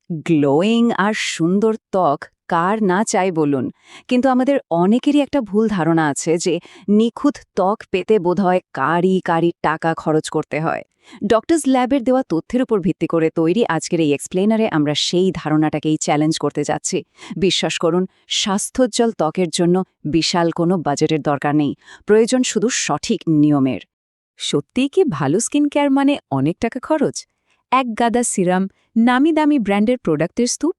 Glowing আর সুন্দর ত্বক কার না চাই বলুন, কিন্তু আমাদের অনেকেরই একটা ভুল ধারণা আছে যে নিখুঁত ত্বক পেতে বোধহয় কারি কারি টাকা খরচ করতে হয়। ডক্টরস ল্যাবের দেওয়া তথ্যের উপর ভিত্তি করে তৈরি আজকের এই এক্সপ্লেনারে আমরা সেই ধারণাটাকেই চ্যালেঞ্জ করতে যাচ্ছি। বিশ্বাস করুন, স্বাস্থ্যোজ্জ্বল ত্বকের জন্য বিশাল কোনো বাজেটের দরকার নেই, প্রয়োজন শুধু সঠিক নিয়মের। সত্যিই কি ভালো স্কিন কেয়ার মানে অনেক টাকা খরচ? এক গাদা সিরাম, নামি দামি ব্র্যান্ডের প্রোডাক্টের স্তূপ?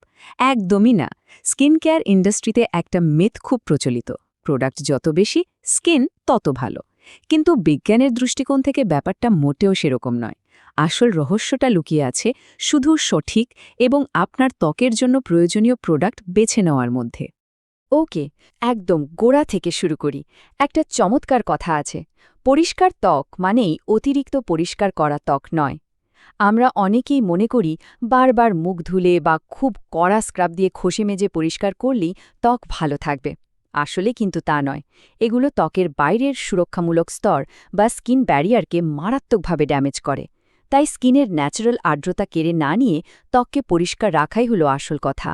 একদমই না। স্কিন কেয়ার ইন্ডাস্ট্রিতে একটা মিথ খুব প্রচলিত, প্রোডাক্ট যত বেশি স্কিন তত ভালো। কিন্তু বিজ্ঞানের দৃষ্টিকোণ থেকে ব্যাপারটা মোটেও সেরকম নয়। আসল রহস্যটা লুকিয়ে আছে শুধু সঠিক এবং আপনার ত্বকের জন্য প্রয়োজনীয় প্রোডাক্ট বেছে নেওয়ার মধ্যে। ওকে, একদম গোড়া থেকে শুরু করি। একটা চমৎকার কথা আছে, পরিষ্কার ত্বক মানেই অতিরিক্ত পরিষ্কার করা ত্বক নয়। আমরা অনেকেই মনে করি বারবার মুখ ধুলে বা খুব কড়া স্ক্রাব দিয়ে ঘষে মেজে পরিষ্কার করলেই ত্বক ভালো থাকবে। আসলে কিন্তু তা নয়। এগুলো ত্বকের বাইরের সুরক্ষামূলক স্তর বা স্কিন ব্যারিয়ারকে মারাত্মকভাবে ড্যামেজ করে। তাই স্কিনের ন্যাচারাল আর্দ্রতা কেড়ে না নিয়ে ত্বককে পরিষ্কার রাখাই হলো আসল কথা।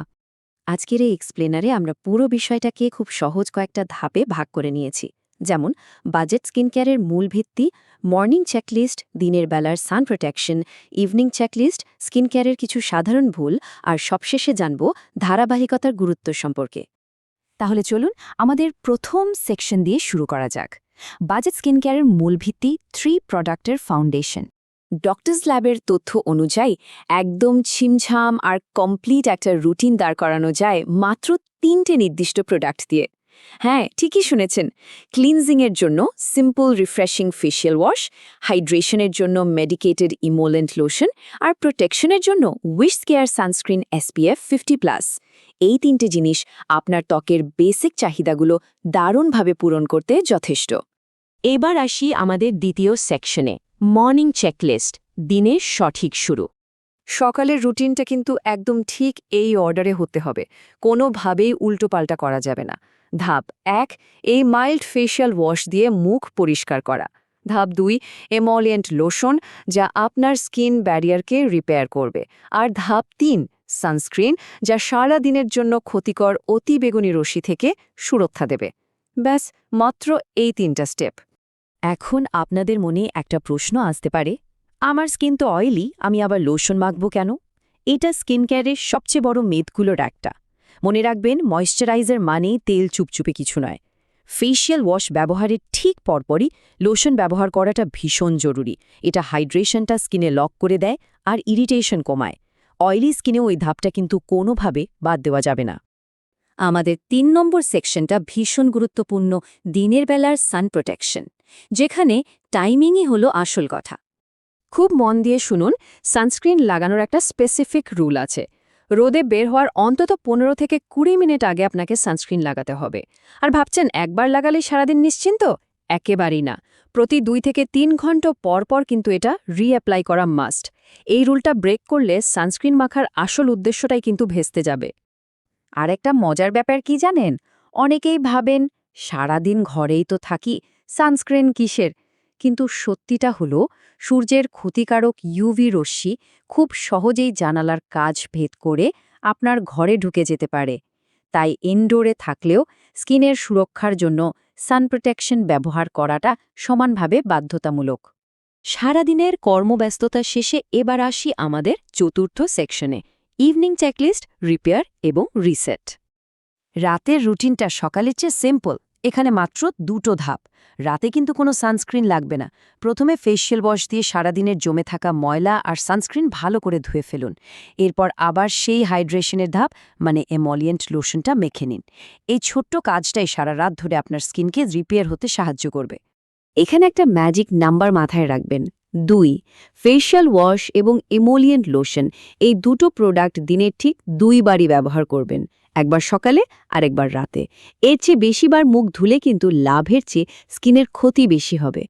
আজকের এই এক্সপ্লেনারে আমরা পুরো বিষয়টাকে খুব সহজ কয়েকটা ধাপে ভাগ করে নিয়েছি। যেমন বাজেট স্কিন কেয়ারের মূল ভিত্তি, মর্নিং চেকলিস্ট, দিনের বেলার সান প্রোটেকশন, ইভিনিং চেকলিস্ট, স্কিন কেয়ারের কিছু সাধারণ ভুল, আর সবশেষে জানব ধারাবাহিকতার গুরুত্ব সম্পর্কে। তাহলে চলুন আমাদের প্রথম সেকশন দিয়ে শুরু করা যাক। বাজেট স্কিন কেয়ারের মূল ভিত্তি 3 প্রোডাক্টের ফাউন্ডেশন। ডক্টরস ল্যাবের তথ্য অনুযায়ী একদম ছিমছাম আর কমপ্লিট একটা রুটিন দাঁড় করানো যায় মাত্র 3টে নির্দিষ্ট প্রোডাক্ট দিয়ে। হ্যাঁ, ঠিকই শুনেছেন। ক্লিনজিংয়ের জন্য সিম্পল রিফ্রেশিং ফেশিয়াল ওয়াশ, হাইড্রেশনের জন্য মেডিকেটেড ইমোলেন্ট লোশন, আর প্রোটেকশনের জন্য উইশ কেয়ার সানস্ক্রিন SPF 50+। এই 3টে জিনিস আপনার ত্বকের বেসিক চাহিদাগুলো দারুণভাবে পূরণ করতে যথেষ্ট। এবার আসি আমাদের দ্বিতীয় সেকশনে, মর্নিং চেকলিস্ট, দিনের সঠিক শুরু। সকালের রুটিনটা কিন্তু একদম ঠিক এই অর্ডারে হতে হবে, কোনোভাবেই উল্টোপাল্টা করা যাবে না। ধাপ 1, এই মাইল্ড ফেশিয়াল ওয়াশ দিয়ে মুখ পরিষ্কার করা। ধাপ 2, এমলিয়েন্ট লোশন, যা আপনার স্কিন ব্যারিয়ারকে রিপেয়ার করবে। আর ধাপ 3, সানস্ক্রিন, যা সারা দিনের জন্য ক্ষতিকর অতিবেগুনি রশ্মি থেকে সুরক্ষা দেবে। ব্যাস, মাত্র এই 3টা স্টেপ। এখন আপনাদের মনে একটা প্রশ্ন আসতে পারে, আমার স্কিন তো অয়েলি, আমি আবার লোশন মাখব কেন? এটা স্কিন কেয়ারের সবচেয়ে বড় মেদগুলোর একটা। মনে রাখবেন, ময়েশ্চারাইজার মানেই তেল চুপচুপে কিছু নয়। ফেশিয়াল ওয়াশ ব্যবহারের ঠিক পরপরই লোশন ব্যবহার করাটা ভীষণ জরুরি। এটা হাইড্রেশনটা স্কিনে লক করে দেয় আর ইরিটেশন কমায়। অয়েলি স্কিনে ওই ধাপটা কিন্তু কোনোভাবে বাদ দেওয়া যাবে না। আমাদের 3 নম্বর সেকশনটা ভীষণ গুরুত্বপূর্ণ, দিনের বেলার সান প্রোটেকশন, যেখানে টাইমিংই হলো আসল কথা। খুব মন দিয়ে শুনুন, সানস্ক্রিন লাগানোর একটা স্পেসিফিক রুল আছে। রোদে বের হওয়ার অন্তত 15 থেকে 20 মিনিট আগে আপনাকে সানস্ক্রিন লাগাতে হবে। আর ভাবছেন একবার লাগালেই সারাদিন নিশ্চিন্ত? একেবারেই না। প্রতি 2 থেকে 3 ঘন্টা পর পর কিন্তু এটা রিঅ্যাপ্লাই করা মাস্ট। এই রুলটা ব্রেক করলে সানস্ক্রিন মাখার আসল উদ্দেশ্যটাই কিন্তু ভেস্তে যাবে। আর একটা মজার ব্যাপার কি জানেন? অনেকেই ভাবেন সারাদিন ঘরেই তো থাকি, সানস্ক্রিন কিসের? কিন্তু সত্যিটা হলো, সূর্যের ক্ষতিকারক ইউভি রশ্মি খুব সহজেই জানালার কাচ ভেদ করে আপনার ঘরে ঢুকে যেতে পারে। তাই ইনডোরে থাকলেও স্কিনের সুরক্ষার জন্য সান প্রোটেকশন ব্যবহার করাটা সমানভাবে বাধ্যতামূলক। সারাদিনের কর্মব্যস্ততা শেষে এবার আসি আমাদের চতুর্থ সেকশনে, ইভিনিং চেকলিস্ট, রিপেয়ার এবং রিসেট। রাতের রুটিনটা সকালের চেয়ে সিম্পল। এখানে মাত্র 2টো ধাপ। রাতে কিন্তু কোনো সানস্ক্রিন লাগবে না। প্রথমে ফেশিয়াল ওয়াশ দিয়ে সারাদিনের জমে থাকা ময়লা আর সানস্ক্রিন ভালো করে ধুয়ে ফেলুন। এরপর আবার সেই হাইড্রেশনের ধাপ, মানে এমলিয়েন্ট লোশনটা মেখে নিন। এই ছোট্ট কাজটাই সারা রাত ধরে আপনার স্কিনকে রিপেয়ার হতে সাহায্য করবে। এখানে একটা ম্যাজিক নাম্বার মাথায় রাখবেন, 2। ফেশিয়াল ওয়াশ এবং এমোলিয়েন্ট লোশন, এই দুটো প্রোডাক্ট দিনের ঠিক 2 বারই ব্যবহার করবেন, একবার সকালে আর একবার রাতে। এর চেয়ে বেশিবার মুখ ধুলে কিন্তু লাভের চেয়ে স্কিনের ক্ষতি বেশি হবে।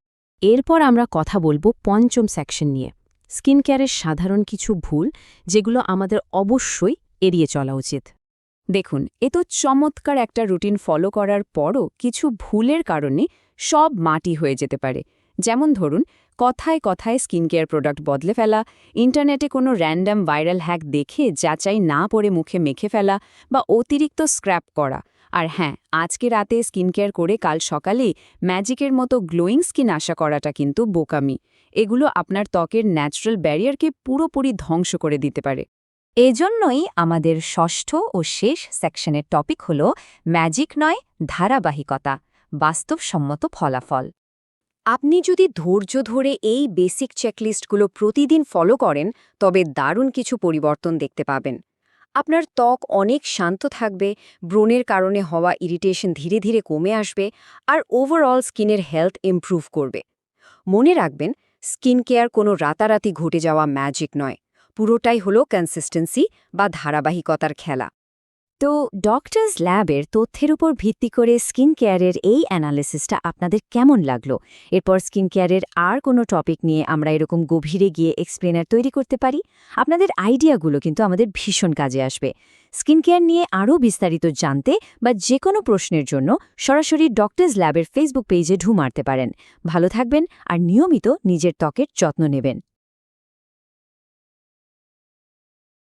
এরপর আমরা কথা বলবো পঞ্চম সেকশন নিয়ে, স্কিন কেয়ারের সাধারণ কিছু ভুল যেগুলো আমাদের অবশ্যই এড়িয়ে চলা উচিত। দেখুন, এ তো চমৎকার একটা রুটিন ফলো করার পরও কিছু ভুলের কারণে সব মাটি হয়ে যেতে পারে। যেমন ধরুন, কথায় কথায় স্কিন কেয়ার প্রোডাক্ট বদলে ফেলা, ইন্টারনেটে কোনো র্যান্ডম ভাইরাল হ্যাক দেখে যাচাই না পড়ে মুখে মেখে ফেলা বা অতিরিক্ত স্ক্র্যাপ করা। আর হ্যাঁ, আজকে রাতে স্কিন কেয়ার করে কাল সকালেই ম্যাজিকের মতো গ্লোয়িং স্কিন আশা করাটা কিন্তু বোকামি। এগুলো আপনার ত্বকের ন্যাচারাল ব্যারিয়ারকে পুরোপুরি ধ্বংস করে দিতে পারে। এজন্যই আমাদের ষষ্ঠ ও শেষ সেকশনের টপিক হল ম্যাজিক নয়, ধারাবাহিকতা, বাস্তবসম্মত ফলাফল। আপনি যদি ধৈর্য ধরে এই বেসিক চেকলিস্টগুলো প্রতিদিন ফলো করেন, তবে দারুণ কিছু পরিবর্তন দেখতে পাবেন। আপনার ত্বক অনেক শান্ত থাকবে, ব্রণের কারণে হওয়া ইরিটেশন ধীরে ধীরে কমে আসবে, আর ওভারঅল স্কিনের হেলথ ইমপ্রুভ করবে। মনে রাখবেন, স্কিন কেয়ার কোনো রাতারাতি ঘটে যাওয়া ম্যাজিক নয়, পুরোটাই হলো কনসিস্টেন্সি বা ধারাবাহিকতার খেলা। তো ডক্টরস ল্যাবের তথ্যের উপর ভিত্তি করে স্কিন কেয়ারের এই অ্যানালিসিসটা আপনাদের কেমন লাগলো? এরপর স্কিন কেয়ারের আর কোনো টপিক নিয়ে আমরা এরকম গভীরে গিয়ে এক্সপ্লেনার তৈরি করতে পারি। আপনাদের আইডিয়াগুলো কিন্তু আমাদের ভীষণ কাজে আসবে। স্কিন কেয়ার নিয়ে আরও বিস্তারিত জানতে বা যে কোনো প্রশ্নের জন্য সরাসরি ডক্টরস ল্যাবের ফেসবুক পেজে ঢু মারতে পারেন। ভালো থাকবেন আর নিয়মিত নিজের ত্বকের যত্ন নেবেন।